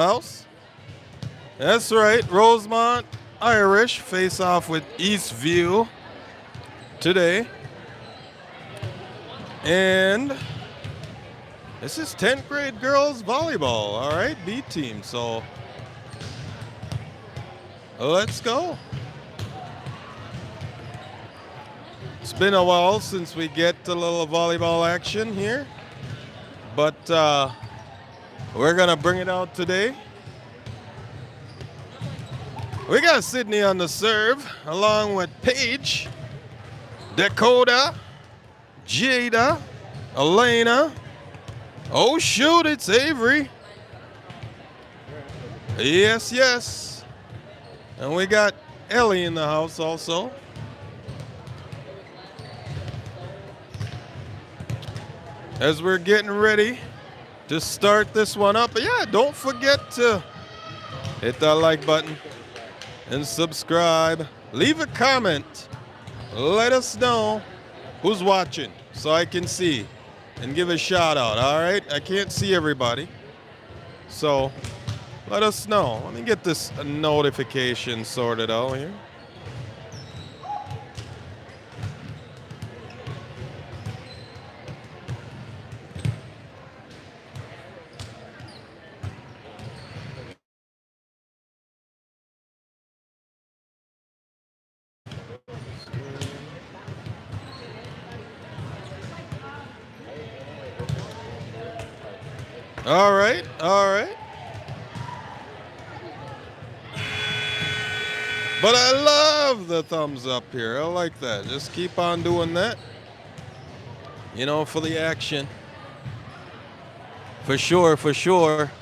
house. That's right, Rosemount Irish face off with Eastview today. And this is 10th grade girls volleyball, all right, B team. So let's go. It's been a while since we get a little volleyball action here, but we're gonna bring it out today. We got Sydney on the serve, along with Paige, Dakota, Jada, Elena. Oh shoot, it's Avery. Yes, yes. And we got Ellie in the house also. As we're getting ready to start this one up. But yeah, don't forget to hit that like button and subscribe. Leave a comment. Let us know who's watching so I can see and give a shout out, all right? I can't see everybody. So let us know. Let me get this notification sorted out here. All right, all right. But I love the thumbs up here. I like that. Just keep on doing that. You know, for the action. For sure, for sure.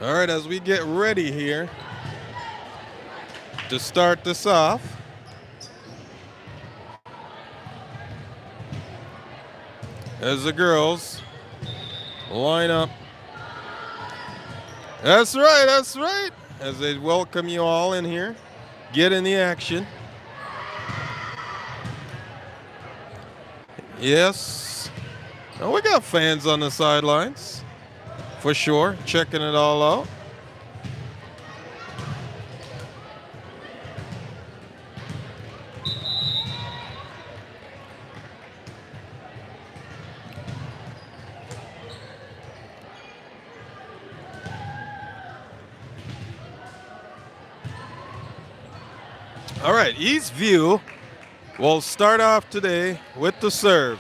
All right, as we get ready here to start this off, as the girls line up. That's right, that's right. As they welcome you all in here, get in the action. Yes. Oh, we got fans on the sidelines. For sure, checking it all out. All right, Eastview will start off today with the serve.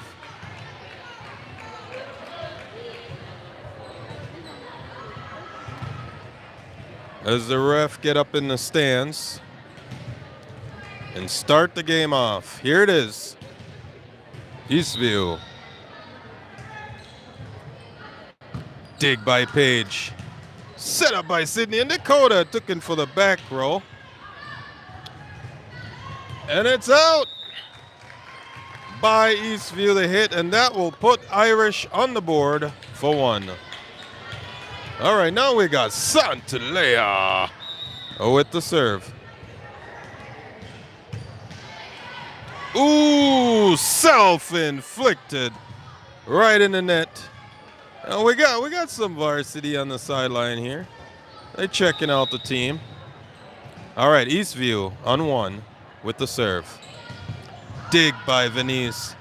As the ref get up in the stands and start the game off. Here it is. Eastview. Dig by Paige. Set up by Sydney, and Dakota took in for the back row. And it's out by Eastview, the hit, and that will put Irish on the board for one. All right, now we got Santalea with the serve. Ooh, self-inflicted right in the net. And we got some varsity on the sideline here. They're checking out the team. All right, Eastview on one with the serve. Dig by Venice.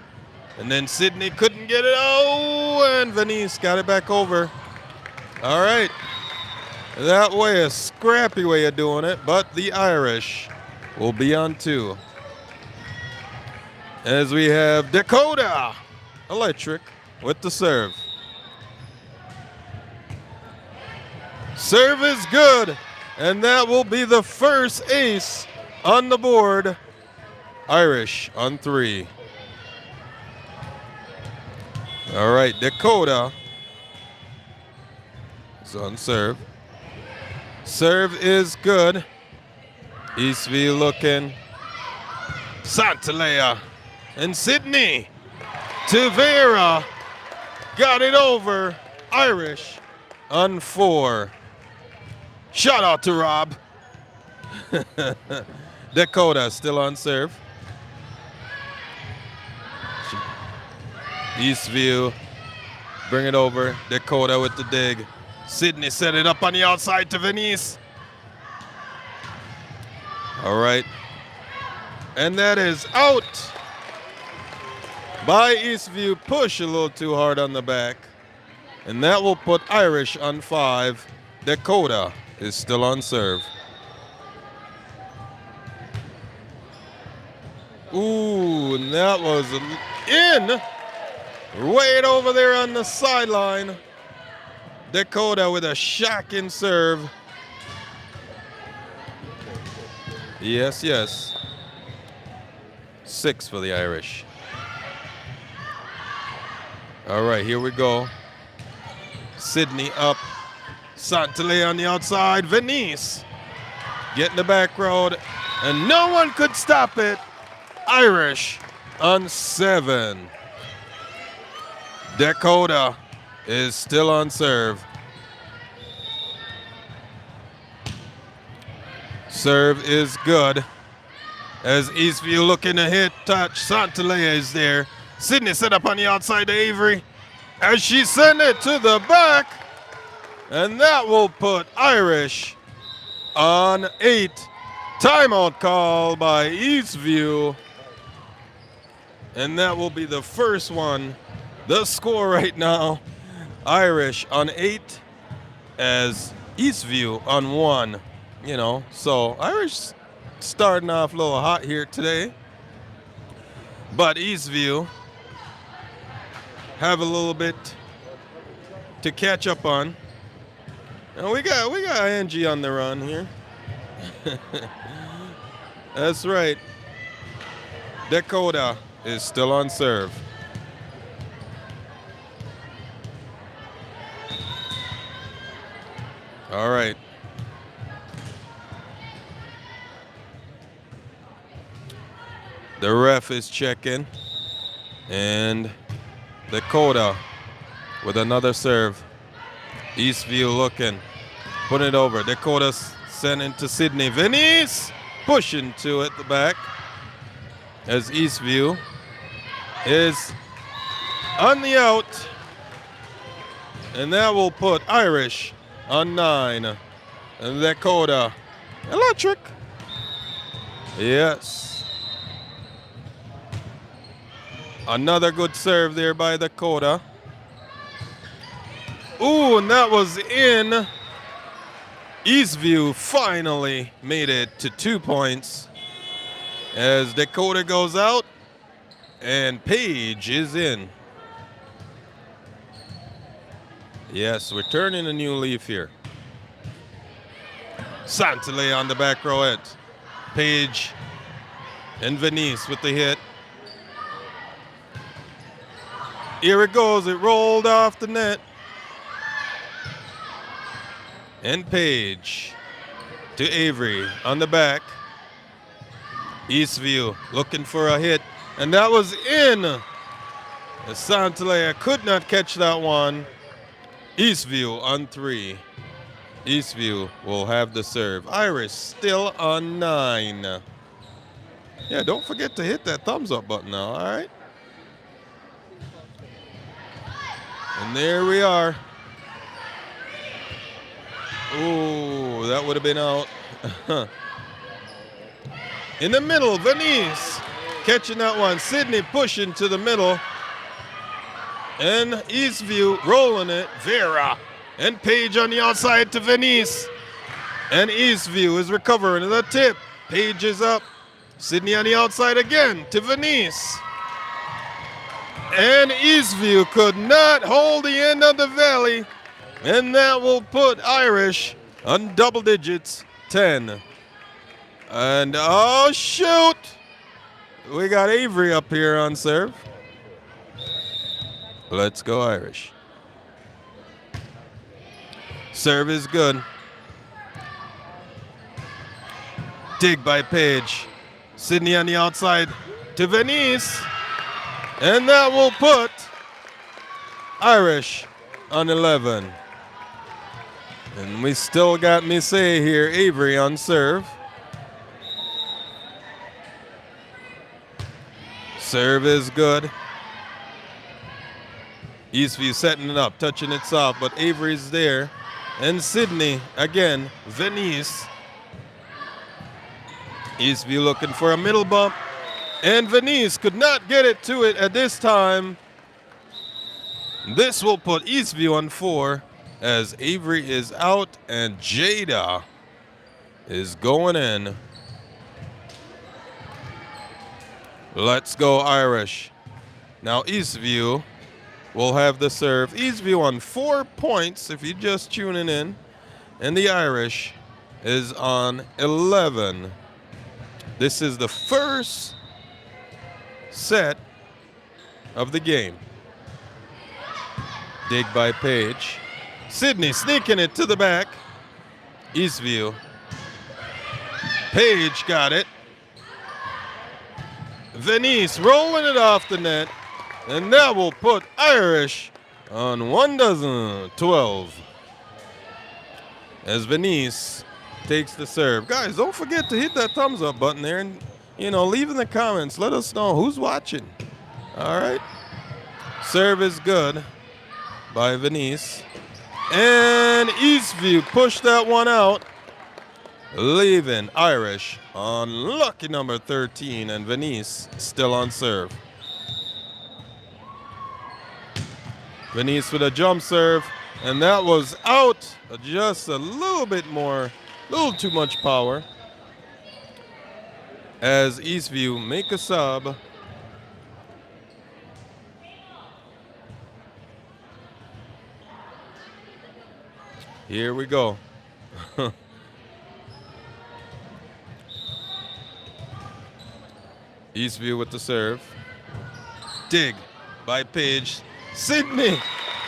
And then Sydney couldn't get it. Oh, and Venice got it back over. All right, that way, a scrappy way of doing it, but the Irish will be on two. As we have Dakota Electric with the serve. Serve is good, and that will be the first ace on the board. Irish on three. All right, Dakota on serve. Serve is good. Eastview looking. Santalea. And Sydney to Vera. Got it over. Irish on 4. Shout out to Rob. Dakota still on serve. Eastview. Bring it over. Dakota with the dig. Sydney set it up on the outside to Venice. All right. And that is out by Eastview. Push a little too hard on the back. And that will put Irish on 5. Dakota is still on serve. Ooh, and that was in. Way over there on the sideline. Dakota with a shocking serve. Yes, yes. 6 for the Irish. All right, here we go. Sydney up. Santelé on the outside. Venice getting the back road. And no one could stop it. Irish on 7. Dakota is still on serve. Serve is good. As Eastview looking to hit, touch. Santelé is there. Sydney set up on the outside to Avery. As she sent it to the back. And that will put Irish on 8. Timeout call by Eastview. And that will be the first one. The score right now, Irish on 8 as Eastview on 1. You know, so Irish starting off a little hot here today. But Eastview have a little bit to catch up on. And we got Angie on the run here. That's right. Dakota is still on serve. All right. The ref is checking. And Dakota with another serve. Eastview looking. Put it over. Dakota sent into Sydney. Venice pushing to it the back. As Eastview is on the out. And that will put Irish on 9. And Dakota. Electric. Yes. Another good serve there by Dakota. Ooh, and that was in. Eastview finally made it to 2 points. As Dakota goes out. And Page is in. Yes, we're turning a new leaf here. Santelé on the back row end. Page and Venice with the hit. Here it goes. It rolled off the net. And Page to Avery on the back. Eastview looking for a hit. And that was in. Santelé could not catch that one. Eastview on 3. Eastview will have the serve. Irish still on 9. Yeah, don't forget to hit that thumbs up button now, all right? And there we are. Ooh, that would have been out. In the middle, Venice catching that one. Sydney pushing to the middle. And Eastview rolling it. Vera and Page on the outside to Venice. And Eastview is recovering the tip. Page is up. Sydney on the outside again to Venice. And Eastview could not hold the end of the valley. And that will put Irish on double digits, 10. And oh shoot! We got Avery up here on serve. Let's go Irish. Serve is good. Dig by Page. Sydney on the outside to Venice. And that will put Irish on 11. And we still got Mise here, Avery on serve. Serve is good. Eastview setting it up, touching it soft, but Avery's there. And Sydney, again, Venice. Eastview looking for a middle bump. And Venice could not get it to it at this time. This will put Eastview on 4 as Avery is out and Jada is going in. Let's go Irish. Now Eastview will have the serve. Eastview on 4 points if you're just tuning in. And the Irish is on 11. This is the first set of the game. Dig by Page. Sydney sneaking it to the back. Eastview. Page got it. Venice rolling it off the net. And that will put Irish on 12. As Venice takes the serve. Guys, don't forget to hit that thumbs up button there and, leave in the comments. Let us know who's watching. All right. Serve is good by Venice. And Eastview pushed that one out, leaving Irish on lucky number 13, and Venice still on serve. Venice with a jump serve, and that was out. Just a little bit more, a little too much power. As Eastview make a sub. Here we go. Eastview with the serve. Dig by Page. Sydney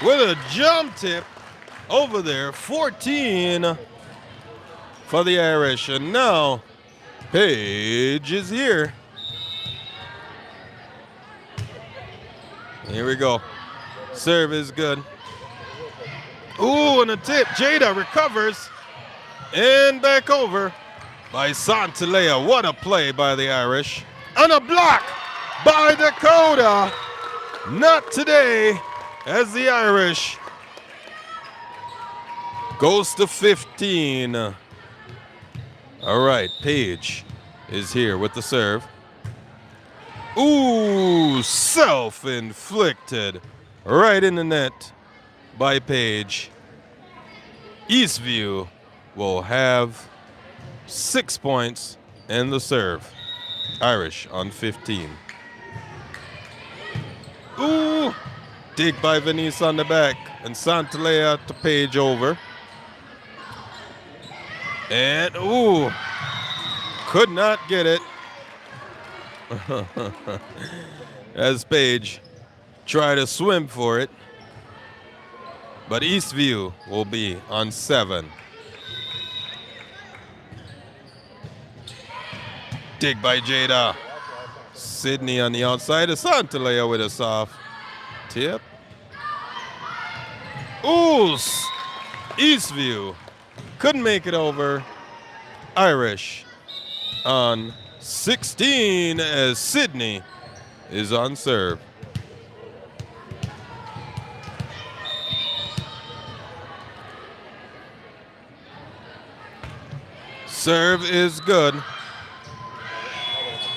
with a jump tip over there. 14 for the Irish. And now Page is here. Here we go. Serve is good. Ooh, and a tip. Jada recovers. And back over by Santalea. What a play by the Irish. And a block by Dakota. Not today, as the Irish goes to 15. All right, Page is here with the serve. Ooh, self-inflicted. Right in the net by Page. Eastview will have 6 points and the serve. Irish on 15. Ooh! Dig by Venice on the back. And Santalea to Page over. And, ooh! Could not get it. As Page tried to swim for it. But Eastview will be on 7. Dig by Jada. Sydney on the outside. Santalea with a soft tip. Ooh! Eastview couldn't make it over. Irish on 16 as Sydney is on serve. Serve is good.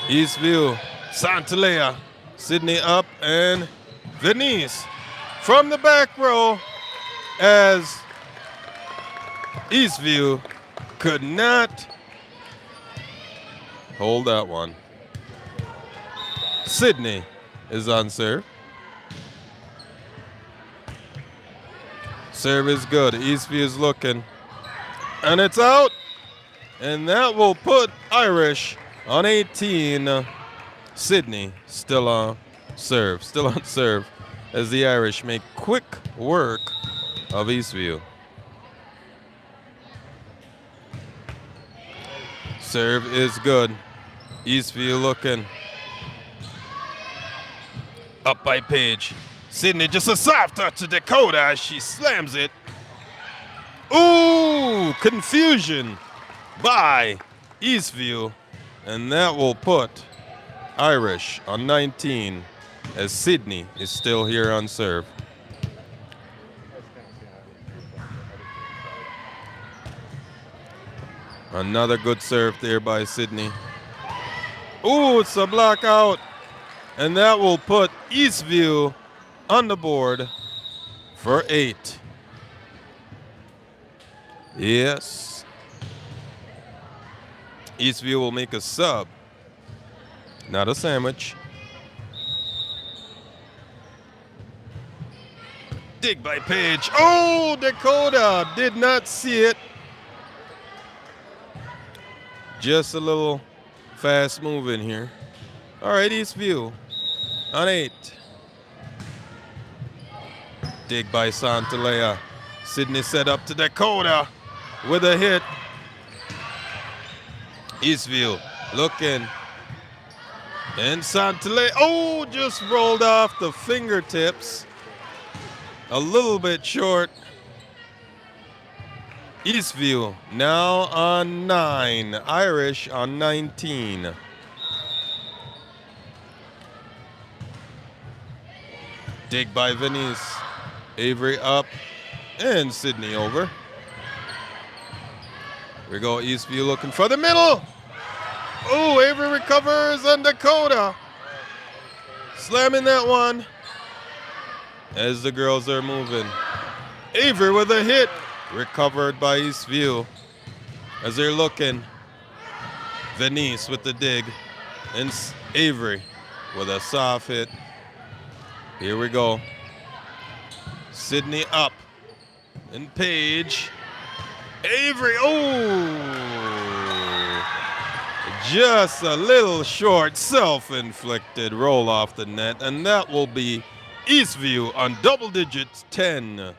Eastview, Santalea, Sydney up, and Venice from the back row as Eastview could not hold that one. Sydney is on serve. Serve is good. Eastview is looking. And it's out. And that will put Irish on 18. Sydney still on serve. Still on serve as the Irish make quick work of Eastview. Serve is good. Eastview looking. Up by Paige. Sydney just a soft touch to Dakota as she slams it. Ooh, confusion by Eastveiw. And that will put Irish on 19 as Sydney is still here on serve. Another good serve there by Sydney. Ooh, it's a block out. And that will put Eastveiw on the board for 8. Yes. Eastveiw will make a sub. Not a sandwich. Dig by Paige. Oh, Dakota did not see it. Just a little fast move in here. All right, Eastveiw on 8. Dig by Santalea. Sydney set up to Dakota with a hit. Eastveiw looking. And Santalea, oh, just rolled off the fingertips. A little bit short. Eastveiw now on 9. Irish on 19. Dig by Venice. Avery up and Sydney over. Here we go, Eastveiw looking for the middle. Oh, Avery recovers on Dakota. Slamming that one as the girls are moving. Avery with a hit. Recovered by Eastveiw as they're looking. Venice with the dig. And Avery with a soft hit. Here we go. Sydney up. And Paige. Avery, oh! Just a little short, self-inflicted roll off the net. And that will be Eastveiw on double digits, 10.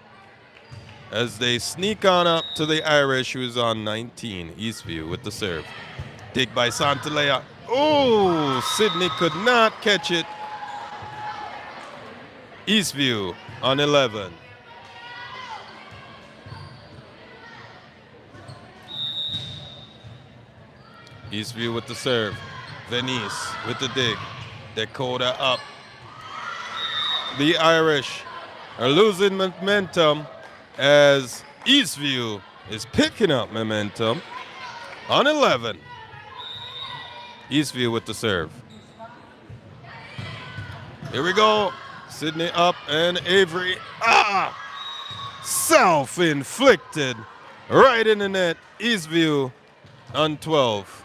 As they sneak on up to the Irish, who's on 19. Eastveiw with the serve. Dig by Santalea. Oh, Sydney could not catch it. Eastveiw on 11. Eastveiw with the serve. Venice with the dig. Dakota up. The Irish are losing momentum as Eastveiw is picking up momentum on 11. Eastveiw with the serve. Here we go. Sydney up and Avery. Ah! Self-inflicted. Right in the net. Eastveiw on 12.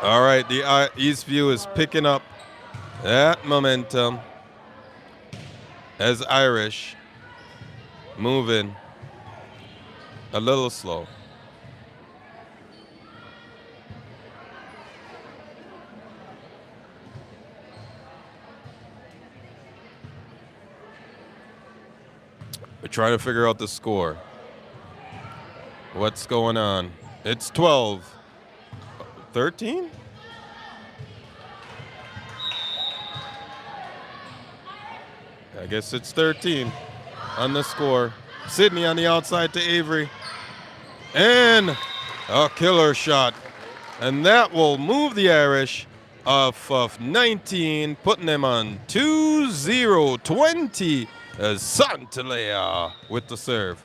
All right, the Eastveiw is picking up that momentum as Irish moving a little slow. We're trying to figure out the score. What's going on? It's 12. 13? I guess it's 13 on the score. Sydney on the outside to Avery. And a killer shot. And that will move the Irish off of 19, putting them on 2-0, 20 as Santalea with the serve.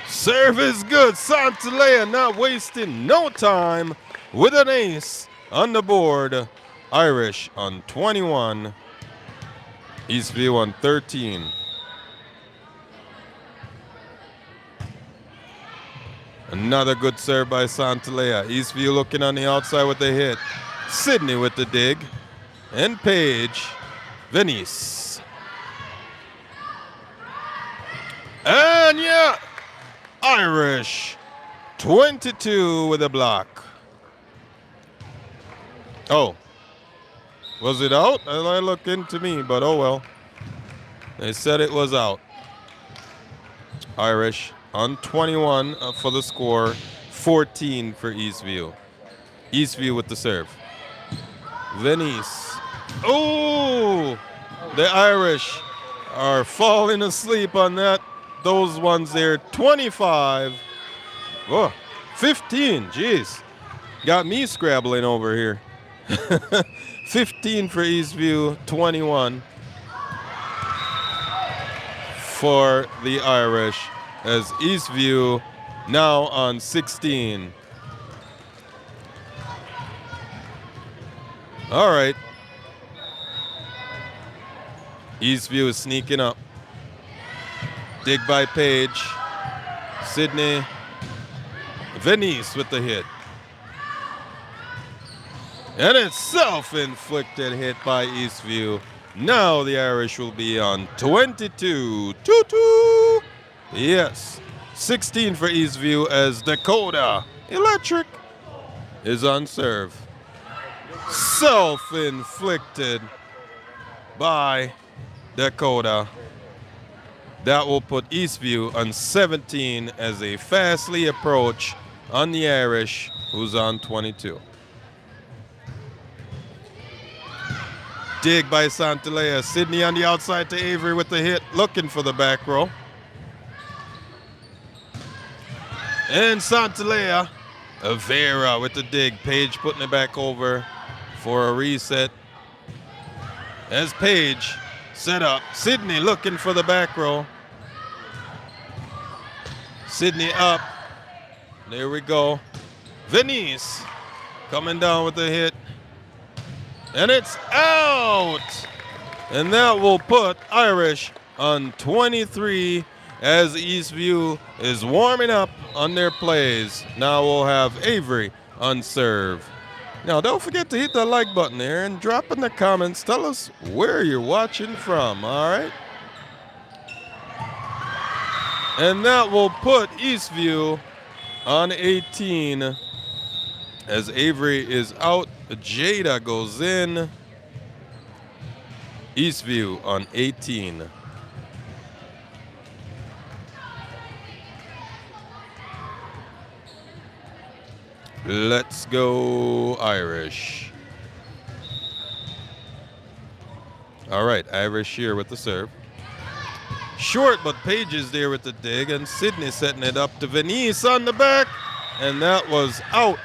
Serve is good. Santalea not wasting no time with an ace on the board. Irish on 21. Eastveiw on 13. Another good serve by Santalea. Eastveiw looking on the outside with the hit. Sydney with the dig. And Paige. Venice. And yeah, Irish 22 with a block. Oh, was it out? I looked into me, but oh well. They said it was out. Irish on 21 for the score, 14 for Eastveiw. Eastview with the serve. Venice. Oh! The Irish are falling asleep on that. Those ones there. 25. Oh, 15. Jeez. Got me scrabbling over here. 15 for Eastview, 21 for the Irish, as Eastview now on 16. All right. Eastview is sneaking up. Dig by Page. Sydney. Venice with the hit. And it's self-inflicted hit by Eastview. Now the Irish will be on 22. 2-2. Yes. 16 for Eastview as Dakota Electric is on serve. Self-inflicted by Dakota. That will put Eastview on 17 as a fastly approach on the Irish, who's on 22. Dig by Santalea. Sydney on the outside to Avery with the hit, looking for the back row. And Santalea, Avera with the dig. Page putting it back over for a reset. As Page set up, Sydney looking for the back row. Sydney up. There we go. Venice coming down with the hit. And it's out! And that will put Irish on 23 as Eastview is warming up on their plays. Now we'll have Avery on serve. Now don't forget to hit that like button there and drop in the comments. Tell us where you're watching from, all right? And that will put Eastview on 18 as Avery is out. Jada goes in. Eastview on 18. Let's go Irish. All right, Irish here with the serve. Short, but Page is there with the dig, and Sydney setting it up to Venice on the back, and that was out.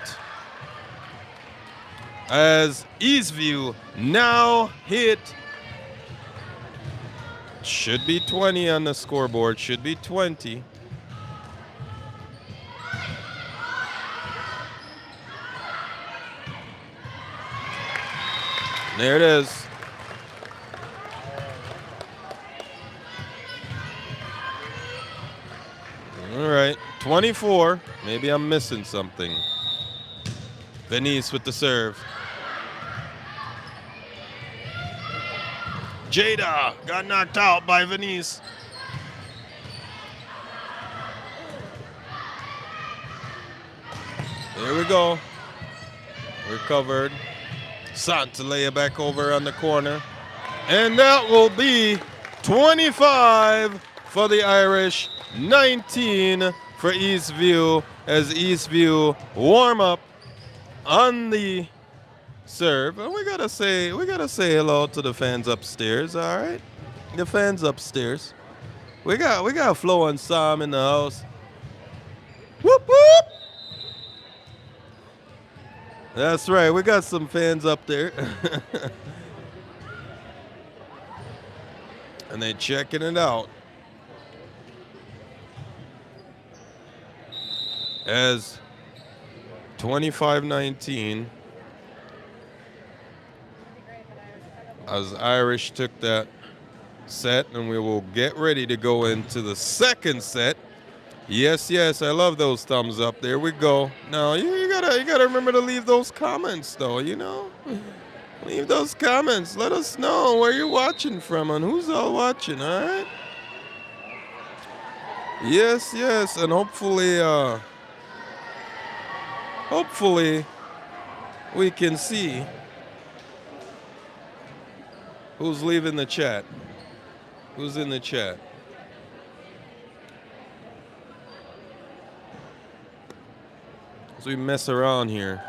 As Eastview now hit, should be 20 on the scoreboard, should be 20. There it is. All right, 24. Maybe I'm missing something. Venice with the serve. Jada got knocked out by Venice. There we go. Recovered. Santalea back over on the corner. And that will be 25 for the Irish, 19 for Eastview as Eastview warm up on the serve. And we gotta say hello to the fans upstairs, all right? The fans upstairs. We got Flo and Sam in the house. Whoop whoop! That's right, we got some fans up there. And they checking it out. As 25-19. As Irish took that set, and we will get ready to go into the second set. Yes, yes, I love those thumbs up. There we go. Now you gotta remember to leave those comments, though. You know, leave those comments. Let us know where you're watching from and who's all watching. All right. Yes, yes, and hopefully we can see who's leaving the chat. Who's in the chat? As we mess around here,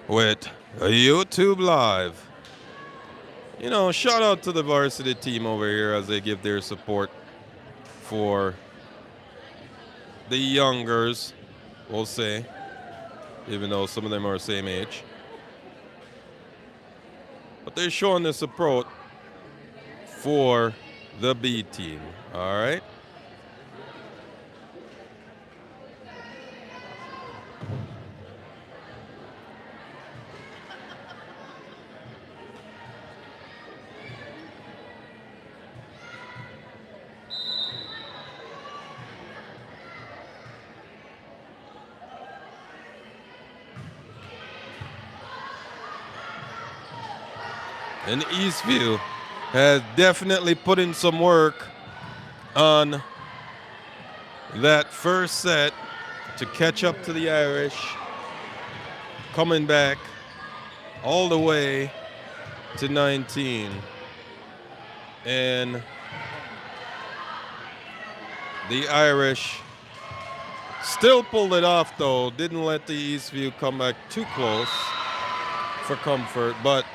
with YouTube Live. You know, shout out to the varsity team over here as they give their support for the youngers, we'll say, even though some of them are the same age. But they're showing the support for the B team, all right? And Eastview has definitely put in some work on that first set to catch up to the Irish, coming back all the way to 19. And the Irish still pulled it off, though. Didn't let the Eastview come back too close for comfort. But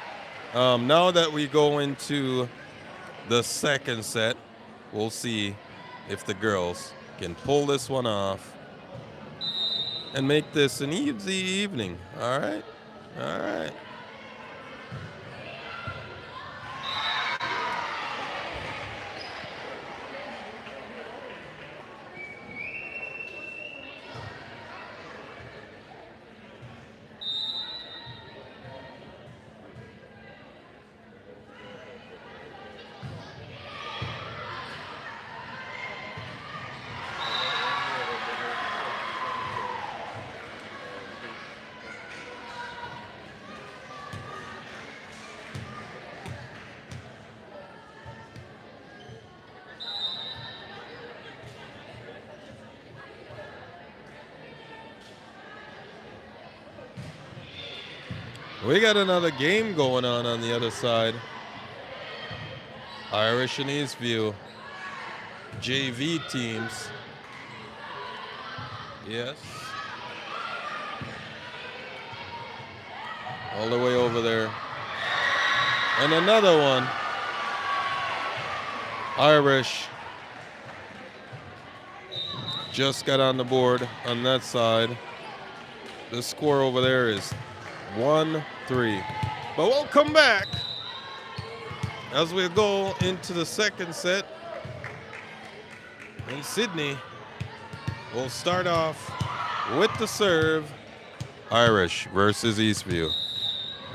now that we go into the second set, we'll see if the girls can pull this one off and make this an easy evening. All right? All right. We got another game going on the other side. Irish and Eastview JV teams. Yes. All the way over there. And another one. Irish just got on the board on that side. The score over there is 1-3. But we'll come back as we go into the second set. And Sydney will start off with the serve. Irish versus Eastview.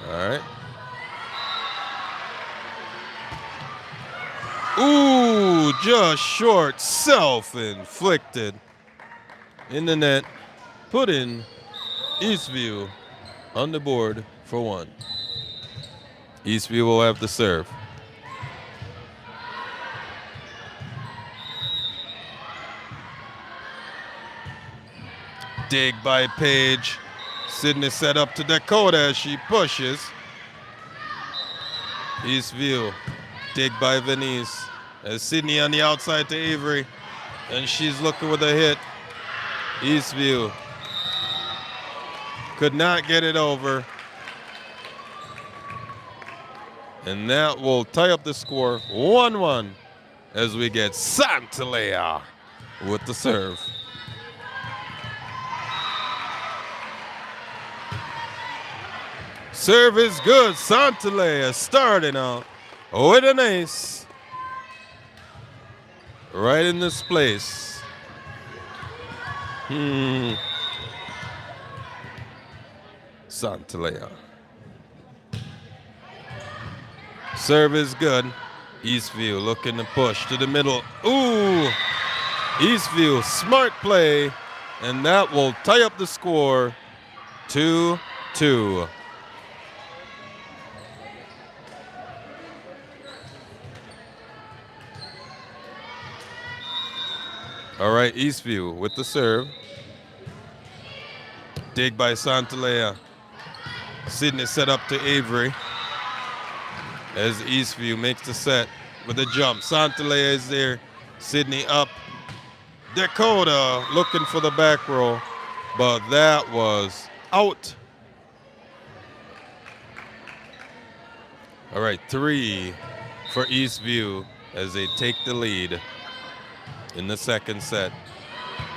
All right. Ooh, just short, self-inflicted in the net. Put in Eastview on the board for one. Eastview will have the serve. Dig by Page. Sydney set up to Dakota as she pushes. Eastview. Dig by Venice. As Sydney on the outside to Avery. And she's looking with a hit. Eastview could not get it over. And that will tie up the score 1-1 as we get Santalea with the serve. Serve is good. Santalea starting out with an ace. Right in this place. Santalea. Serve is good. Eastview looking to push to the middle. Ooh! Eastview, smart play. And that will tie up the score 2-2. All right, Eastview with the serve. Dig by Santalea. Sydney set up to Avery. As Eastview makes the set with a jump. Santalea is there. Sydney up. Dakota looking for the back row. But that was out. All right, 3 for Eastview as they take the lead in the second set.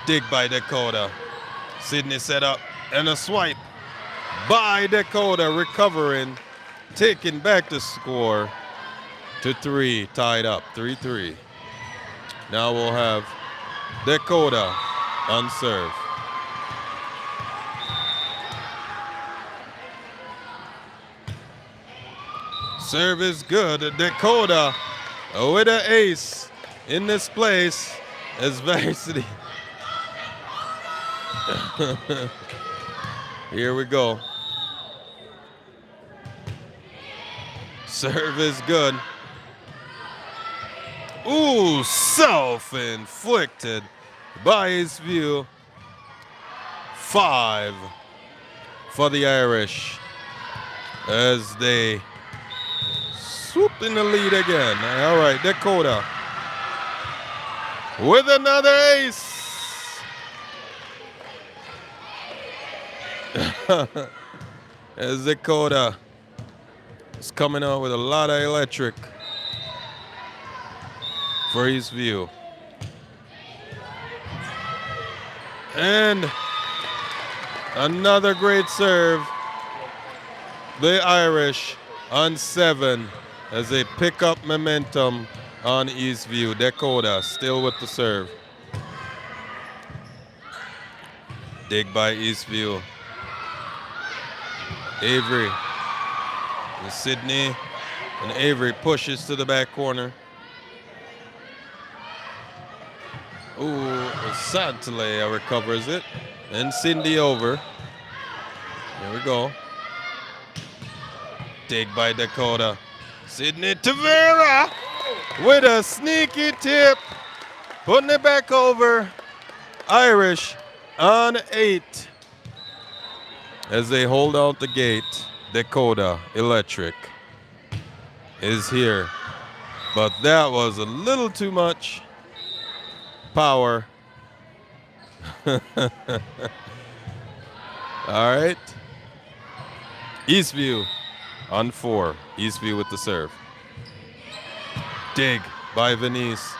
Dig by Dakota. Sydney set up and a swipe by Dakota, recovering, taking back the score to 3, tied up, 3-3. Now we'll have Dakota on serve. Serve is good. Dakota with an ace in this place as Varsity. Here we go. Serve is good. Ooh, self-inflicted by Eastview. 5 for the Irish as they swoop in the lead again. All right, Dakota with another ace. As Dakota is coming out with a lot of electric for Eastview. And another great serve. The Irish on 7 as they pick up momentum on Eastview. Dakota still with the serve. Dig by Eastview. Avery. And Sydney and Avery pushes to the back corner. Ooh, Santalea recovers it. And Cindy over. Here we go. Dig by Dakota. Sydney Tavera with a sneaky tip. Putting it back over. Irish on 8. As they hold out the gate, Dakota Electric is here. But that was a little too much power. All right. Eastview on 4. Eastview with the serve. Dig by Venice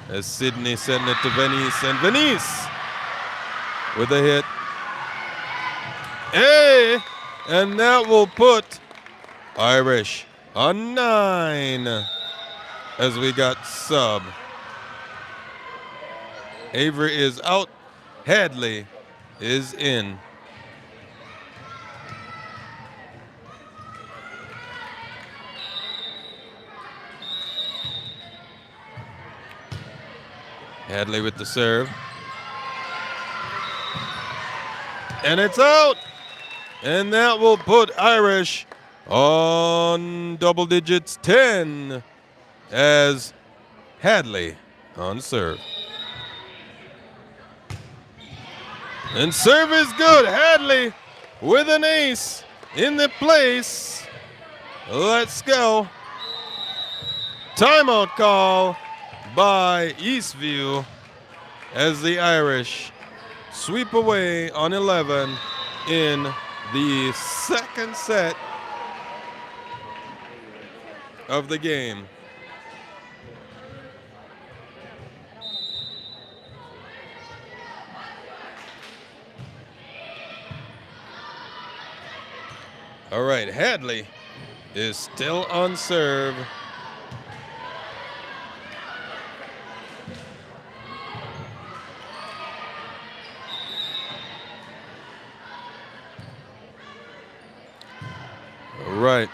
as Sydney sending it to Venice. And Venice with a hit. Hey! And that will put Irish on 9 as we got sub. Avery is out. Hadley is in. Hadley with the serve. And it's out. And that will put Irish on double digits 10 as Hadley on serve. And serve is good. Hadley with an ace in the place. Let's go. Timeout call by Eastview as the Irish sweep away on 11 in the second set of the game. All right, Hadley is still on serve. All right.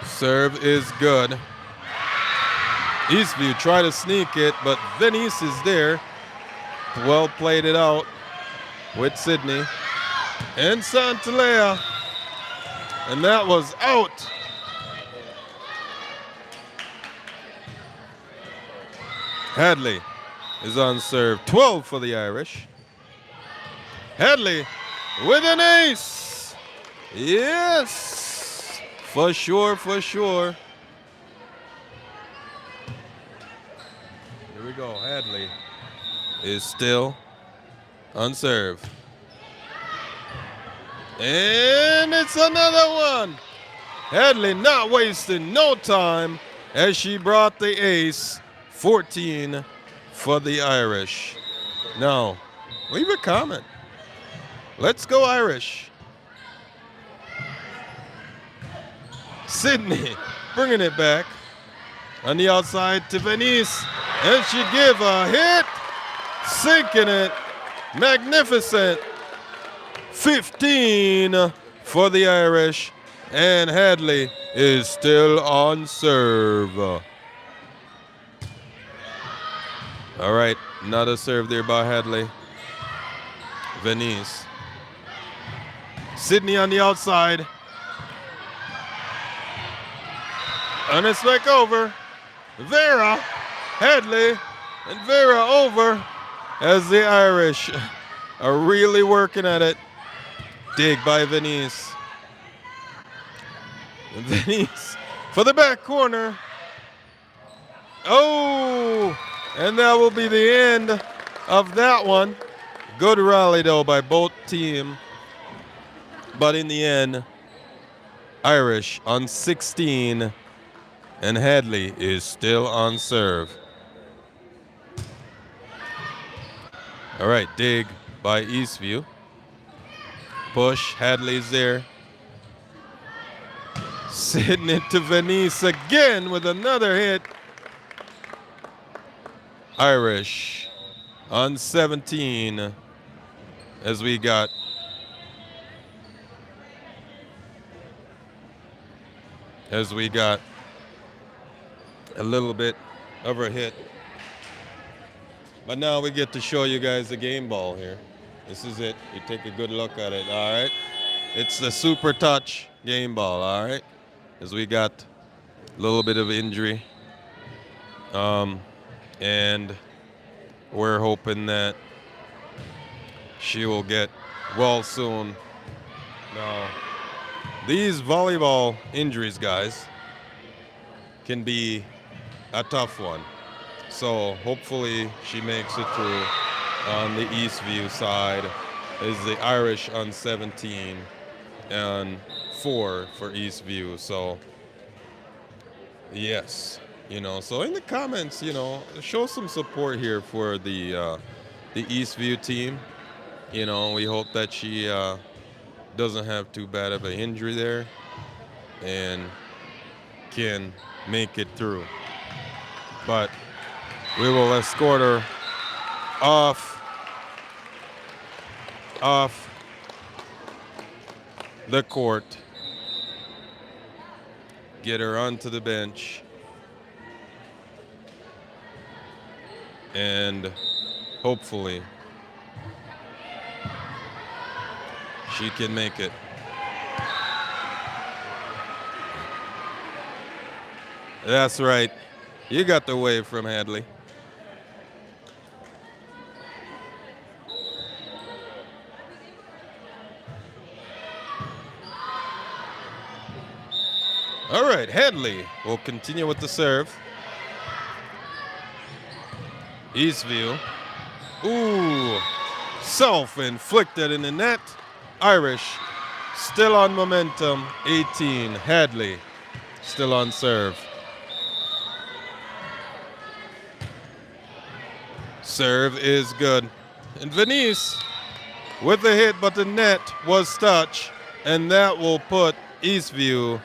Serve is good. Eastview try to sneak it, but Venice is there. Well played it out with Sydney and Santalea. And that was out. Hadley is on serve. 12 for the Irish. Hadley with an ace. Yes. For sure, for sure. Here we go. Hadley is still on serve. And it's another one. Hadley not wasting no time as she brought the ace. 14 for the Irish. Now, leave a comment. Let's go Irish. Sydney bringing it back on the outside to Venice, and she give a hit, sinking it, magnificent. 15 for the Irish, and Hadley is still on serve. All right, another serve there by Hadley. Venice. Sydney on the outside. And it's back over. Vera, Hadley, and Vera over as the Irish are really working at it. Dig by Venice. Venice for the back corner. Oh, and that will be the end of that one. Good rally, though, by both teams. But in the end, Irish on 16, and Hadley is still on serve. All right, dig by Eastveiw. Push, Hadley's there. Sitting it to Venice again with another hit. Irish on 17 as we got a little bit of a hit. But now we get to show you guys the game ball here. This is it. You take a good look at it, all right? It's the Super Touch game ball, all right? As we got a little bit of injury. And we're hoping that she will get well soon. Now, these volleyball injuries, guys, can be a tough one. So hopefully she makes it through. On the Eastveiw side is the Irish on 17 and 4 for Eastveiw. So yes, so in the comments, show some support here for the Eastveiw team. We hope that she doesn't have too bad of an injury there and can make it through. But we will escort her off the court, get her onto the bench, and hopefully she can make it. That's right. You got the wave from Hadley. All right, Hadley will continue with the serve. Eastveiw. Ooh, self-inflicted in the net. Irish still on momentum. 18, Hadley still on serve. Serve is good. And Venice with the hit, but the net was touch, and that will put Eastveiw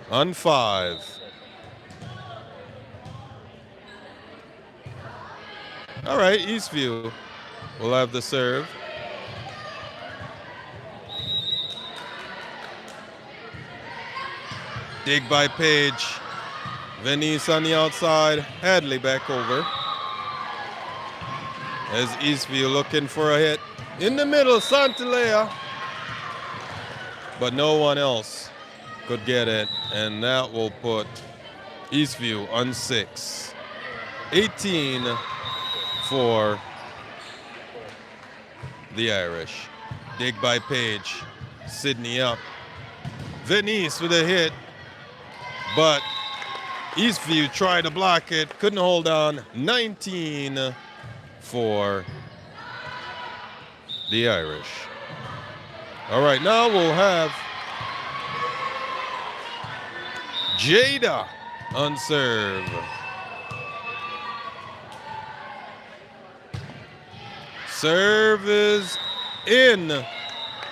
on 5. All right, Eastveiw will have the serve. Dig by Page. Venice on the outside. Hadley back over. As Eastveiw looking for a hit. In the middle, Santalea. But no one else could get it, and that will put Eastveiw on 6. 18 for the Irish. Dig by Page. Sydney up. Venice with a hit, but Eastveiw tried to block it, couldn't hold on. 19 for the Irish. All right, now we'll have Jada on serve. Serve is in.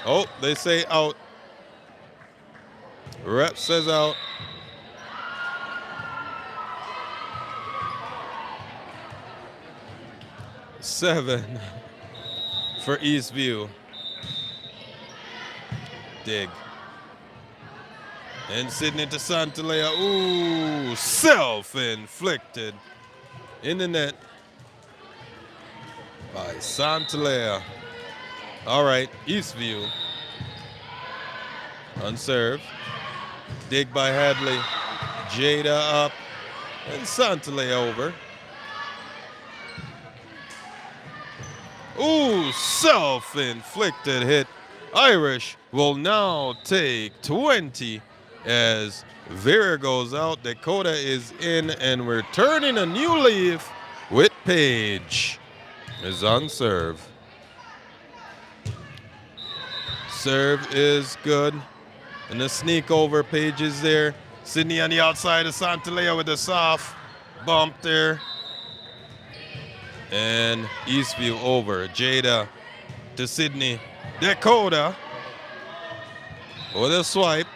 Oh, they say out. Rep says out. Seven for Eastview. Dig. And Sydney to Santalea. Ooh, self-inflicted in the net by Santalea. All right, Eastview on serve. Dig by Hadley. Jada up and Santalea over. Ooh, self-inflicted hit. Irish will now take 20 as Vera goes out. Dakota is in, and we're turning a new leaf with Paige is on serve. Serve is good. And the sneak over, Paige is there. Sydney on the outside of Santalea with a soft bump there. And Eastview over. Jada to Sydney. Dakota with a swipe.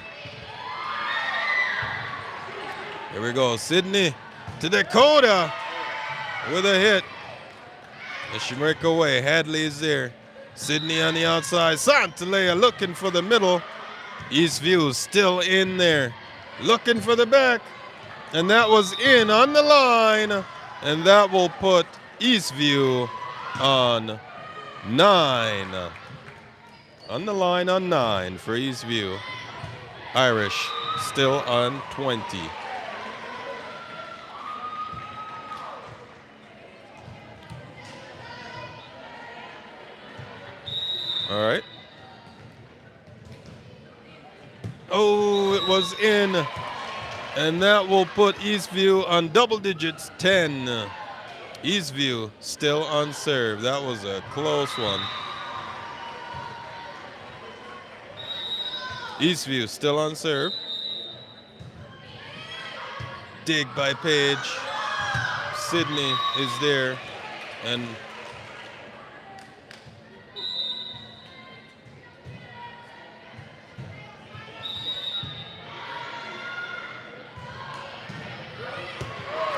Here we go. Sydney to Dakota with a hit. And she break away. Hadley is there. Sydney on the outside. Santalea looking for the middle. Eastview still in there. Looking for the back. And that was in on the line. And that will put Eastview on 9. On the line on 9 for Eastview. Irish still on 20. All right. Oh, it was in. And that will put Eastview on double digits, 10. Eastview still on serve. That was a close one. Eastview still on serve. Dig by Paige. Sydney is there. And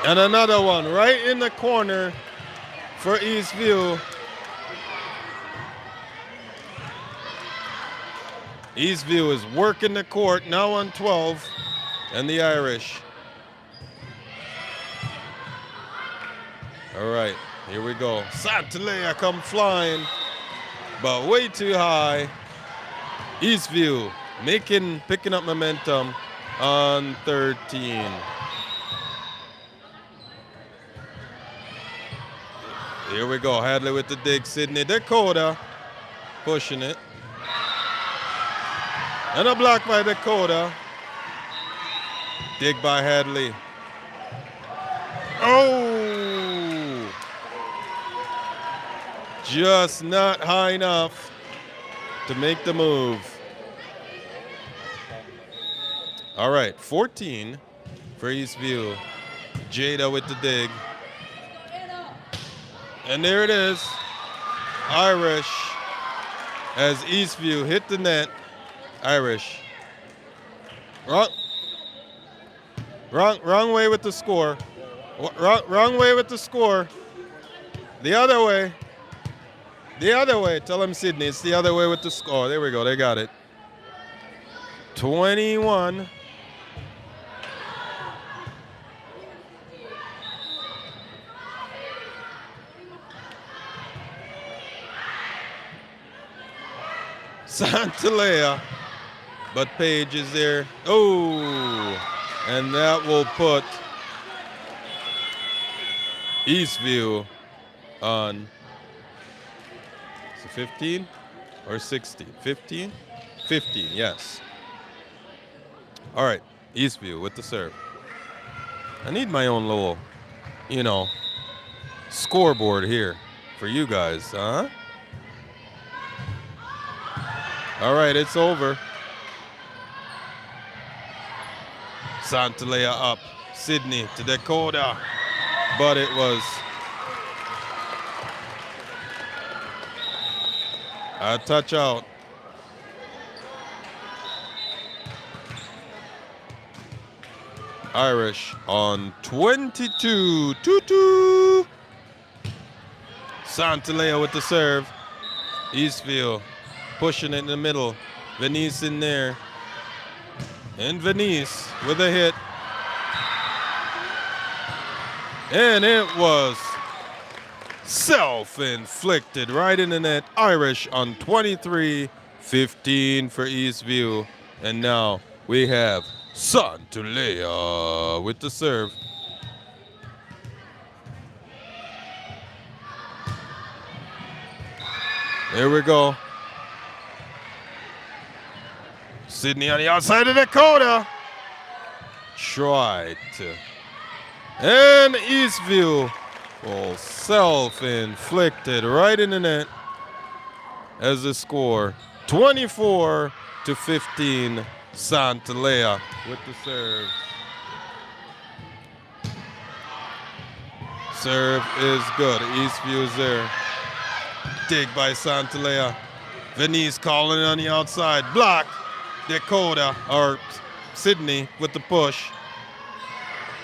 another one right in the corner for Eastview. Eastview is working the court, now on 12, and the Irish. All right, here we go. Santalea come flying, but way too high. Eastview picking up momentum on 13. Here we go, Hadley with the dig, Sydney. Dakota pushing it. And a block by Dakota. Dig by Hadley. Oh! Just not high enough to make the move. All right, 14 for Eastview. Jada with the dig. And there it is. Irish as Eastview hit the net. Irish. Wrong way with the score. Wrong way with the score. The other way. The other way. Tell him, Sydney, it's the other way with the score. There we go. They got it. 21. Santalea, but Paige is there. Oh, and that will put Eastview on 15 or 16? 15? 15, yes. All right, Eastview with the serve. I need my own little, scoreboard here for you guys, huh? All right, it's over. Santalea up. Sydney to Dakota. But it was a touch out. Irish on 22. 2-2. Santalea with the serve. Eastveiw pushing it in the middle. Venice in there. And Venice with a hit. And it was self-inflicted right in the net. Irish on 23. 15 for Eastveiw. And now we have Santalea with the serve. There we go. Sydney on the outside of Dakota. Tried to. And Eastveiw, well, self-inflicted right in the net as the score. 24-15. Santalea with the serve. Serve is good. Eastview is there. Dig by Santalea. Venice calling it on the outside. Block. Dakota, or Sydney with the push.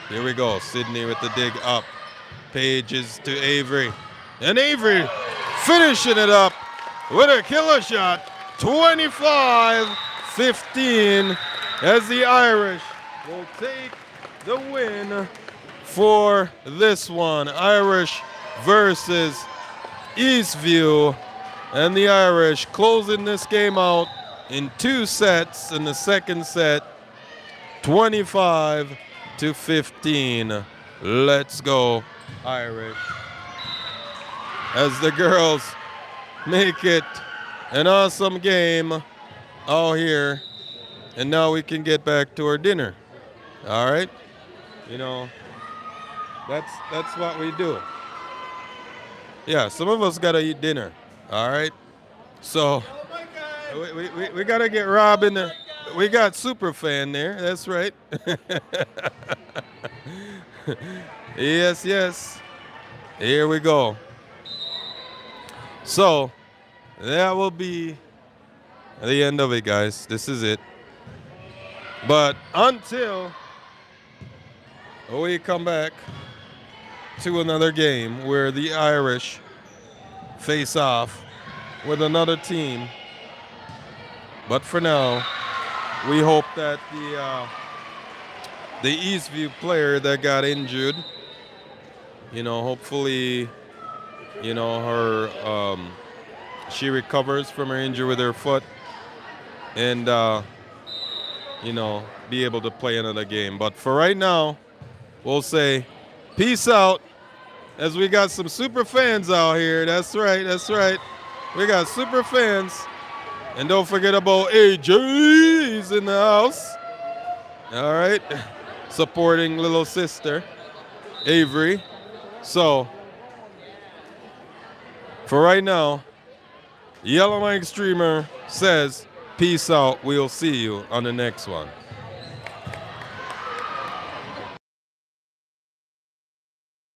Here we go. Sydney with the dig up. Pages to Avery. And Avery finishing it up with a killer shot. 25-15 as the Irish will take the win for this one. Irish versus Eastview, and the Irish closing this game out in 2 sets. In the second set, 25-15. Let's go, Irish. As the girls make it an awesome game out here, and now we can get back to our dinner. All right, you know, that's what we do. Yeah, some of us gotta eat dinner. All right, so we gotta get Rob in there. We got Superfan there. That's right. Yes, yes. Here we go. So that will be the end of it, guys. This is it. But until we come back to another game where the Irish face off with another team. But for now, we hope that the Eastview player that got injured, you know, hopefully, you know, her she recovers from her injury with her foot and you know, be able to play another game. But for right now, we'll say peace out, as we got some super fans out here. That's right, that's right. We got super fans. And don't forget about AJ's in the house. All right. Supporting little sister, Avery. So, for right now, Yellow Mike Streamer says, peace out. We'll see you on the next one.